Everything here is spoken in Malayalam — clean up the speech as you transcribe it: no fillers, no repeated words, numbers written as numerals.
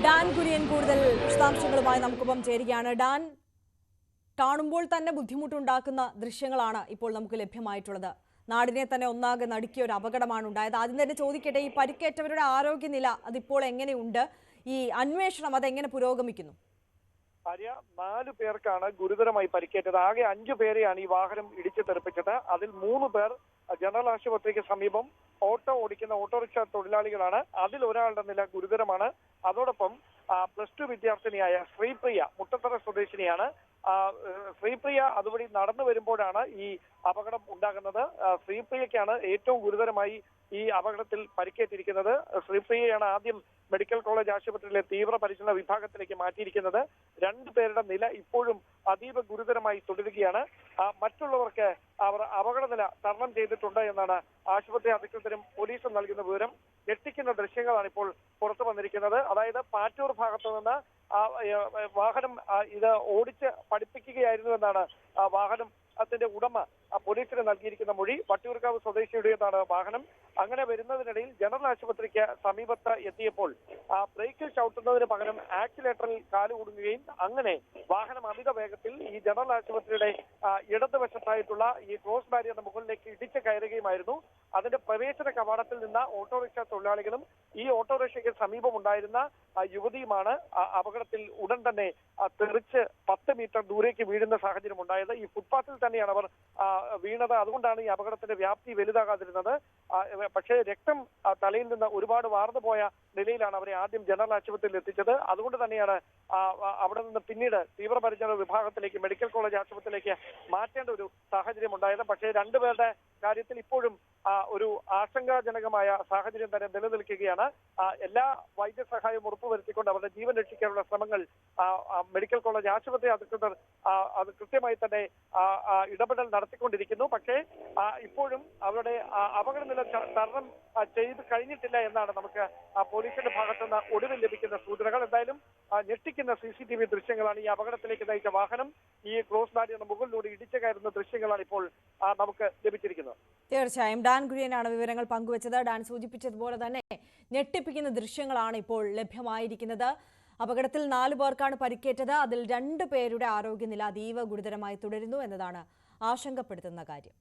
ഡാൻ കുര്യൻ കൂടുതൽ വിശദാംശങ്ങളുമായി നമുക്കൊപ്പം ചേരുകയാണ്. ഡാൻ, കാണുമ്പോൾ തന്നെ ബുദ്ധിമുട്ടുണ്ടാക്കുന്ന ദൃശ്യങ്ങളാണ് ഇപ്പോൾ നമുക്ക് ലഭ്യമായിട്ടുള്ളത്. നാടിനെ തന്നെ ഒന്നാകെ നടുക്കിയ ഒരു അപകടമാണ് ഉണ്ടായത്. ആദ്യം തന്നെ ചോദിക്കട്ടെ, ഈ പരിക്കേറ്റവരുടെ ആരോഗ്യനില അതിപ്പോൾ എങ്ങനെയുണ്ട്? ഈ അന്വേഷണം അതെങ്ങനെ പുരോഗമിക്കുന്നു? ആര്യ, 4 പേർക്കാണ് ഗുരുതരമായി പരിക്കേറ്റത്. ആകെ 5 പേരെയാണ് ഈ വാഹനം ഇടിച്ചു തെറിപ്പിച്ചത്. അതിൽ 3 പേർ ജനറൽ ആശുപത്രിക്ക് സമീപം ഓട്ടോ ഓടിക്കുന്ന ഓട്ടോറിക്ഷ തൊഴിലാളികളാണ്. അതിൽ ഒരാളുടെ നില ഗുരുതരമാണ്. അതോടൊപ്പം +2 വിദ്യാർത്ഥിനിയായ ശ്രീപ്രിയ, മുട്ടത്തറ സ്വദേശിനിയാണ്. ശ്രീപ്രിയ അതുവഴി നടന്നു വരുമ്പോഴാണ് ഈ അപകടം ഉണ്ടാകുന്നത്. ശ്രീപ്രിയക്കാണ് ഏറ്റവും ഗുരുതരമായി ഈ അപകടത്തിൽ പരിക്കേറ്റിരിക്കുന്നത്. ശ്രീപ്രിയയാണ് ആദ്യം മെഡിക്കൽ കോളേജ് ആശുപത്രിയിലെ തീവ്രപരിചരണ വിഭാഗത്തിലേക്ക് മാറ്റിയിരിക്കുന്നത്. 2 പേരുടെ നില ഇപ്പോഴും അതീവ ഗുരുതരമായി തുടരുകയാണ്. മറ്റുള്ളവർക്ക് അവർ അപകടനില തരണം ചെയ്തിട്ടുണ്ട് എന്നാണ് ആശുപത്രി അധികൃതരും പോലീസും നൽകുന്ന വിവരം. ഞെട്ടിക്കുന്ന ദൃശ്യങ്ങളാണ് ഇപ്പോൾ പുറത്തു വന്നിരിക്കുന്നത്. അതായത് പാറ്റൂർ ഭാഗത്തു നിന്ന് വാഹനം ഇത് ഓടിച്ച് പഠിപ്പിക്കുകയായിരുന്നു എന്നാണ് വാഹനത്തിന്റെ ഉടമ പോലീസിന് നൽകിയിരിക്കുന്ന മൊഴി. വട്ടിയൂർക്കാവ് സ്വദേശിയുടേതാണ് വാഹനം. അങ്ങനെ വരുന്നതിനിടയിൽ ജനറൽ ആശുപത്രിക്ക് സമീപത്ത് എത്തിയപ്പോൾ ബ്രേക്കിൽ ചവിട്ടുന്നതിന് പകരം ആക്സിലേറ്ററിൽ കാല് കുടുങ്ങുകയും അങ്ങനെ വാഹനം അമിത വേഗത്തിൽ ഈ ജനറൽ ആശുപത്രിയുടെ ഇടതുവശത്തായിട്ടുള്ള ഈ ക്രോസ് ബാരിയറിന്റെ മുകളിലേക്ക് ഇടിച്ചു കയറുകയുമായിരുന്നു. അതിന്റെ പ്രവേശന കവാടത്തിൽ നിന്ന് ഓട്ടോറിക്ഷ തൊഴിലാളികളും ഈ ഓട്ടോറിക്ഷയ്ക്ക് സമീപമുണ്ടായിരുന്ന യുവതിയുമാണ് അപകടത്തിൽ ഉടൻ തന്നെ തെറിച്ച് 10 മീറ്റർ ദൂരേക്ക് വീഴുന്ന സാഹചര്യം ഉണ്ടായത്. ഈ ഫുട്പാത്തിൽ തന്നെയാണ് അവർ വീണത്. അതുകൊണ്ടാണ് ഈ അപകടത്തിന്റെ വ്യാപ്തി വലുതാകാതിരുന്നത്. പക്ഷേ രക്തം തലയിൽ നിന്ന് ഒരുപാട് വാർന്നു പോയ നിലയിലാണ് അവരെ ആദ്യം ജനറൽ ആശുപത്രിയിൽ എത്തിച്ചത്. അതുകൊണ്ട് തന്നെയാണ് അവിടെ നിന്ന് പിന്നീട് തീവ്രപരിചരണ വിഭാഗത്തിലേക്ക്, മെഡിക്കൽ കോളേജ് ആശുപത്രിയിലേക്ക് മാറ്റേണ്ട ഒരു സാഹചര്യം ഉണ്ടായത്. പക്ഷേ 2 പേരുടെ കാര്യത്തിൽ ഇപ്പോഴും ഒരു ആശങ്കാജനകമായ സാഹചര്യം തന്നെ നിലനിൽക്കുകയാണ്. എല്ലാ വൈദ്യസഹായവും ഉറപ്പുവരുത്തിക്കൊണ്ട് അവരുടെ ജീവൻ രക്ഷിക്കാനുള്ള ശ്രമങ്ങൾ മെഡിക്കൽ കോളേജ് ആശുപത്രി അധികൃതർ അത് കൃത്യമായി തന്നെ ഇടപെടൽ നടത്തിക്കൊണ്ടിരിക്കുന്നു. പക്ഷേ ഇപ്പോഴും അവരുടെ അപകടനില തരണം ചെയ്ത് കഴിഞ്ഞിട്ടില്ല എന്നാണ് നമുക്ക് പോലീസിന്റെ ഭാഗത്തുനിന്ന് ഒടുവിൽ ലഭിക്കുന്ന സൂചനകൾ. എന്തായാലും ഞെട്ടിക്കുന്ന CCTV ദൃശ്യങ്ങളാണ് ഈ അപകടത്തിലേക്ക് നയിച്ച വാഹനം ഈ ക്രോസ് ബാരിയറിന് മുകളിലൂടെ ഇടിച്ചു കയറുന്ന ദൃശ്യങ്ങളാണ് ഇപ്പോൾ നമുക്ക് ലഭിച്ചിരിക്കുന്നത്. തീർച്ചയായും ഡാൻ കുര്യനാണ് വിവരങ്ങൾ പങ്കുവച്ചത്. ഡാൻ സൂചിപ്പിച്ചതുപോലെ തന്നെ ഞെട്ടിപ്പിക്കുന്ന ദൃശ്യങ്ങളാണ് ഇപ്പോൾ ലഭ്യമായിരിക്കുന്നത്. അപകടത്തിൽ 4 പേർക്കാണ് പരിക്കേറ്റത്. അതിൽ 2 പേരുടെ ആരോഗ്യനില അതീവ ഗുരുതരമായി തുടരുന്നു എന്നതാണ് ആശങ്കപ്പെടുത്തുന്ന കാര്യം.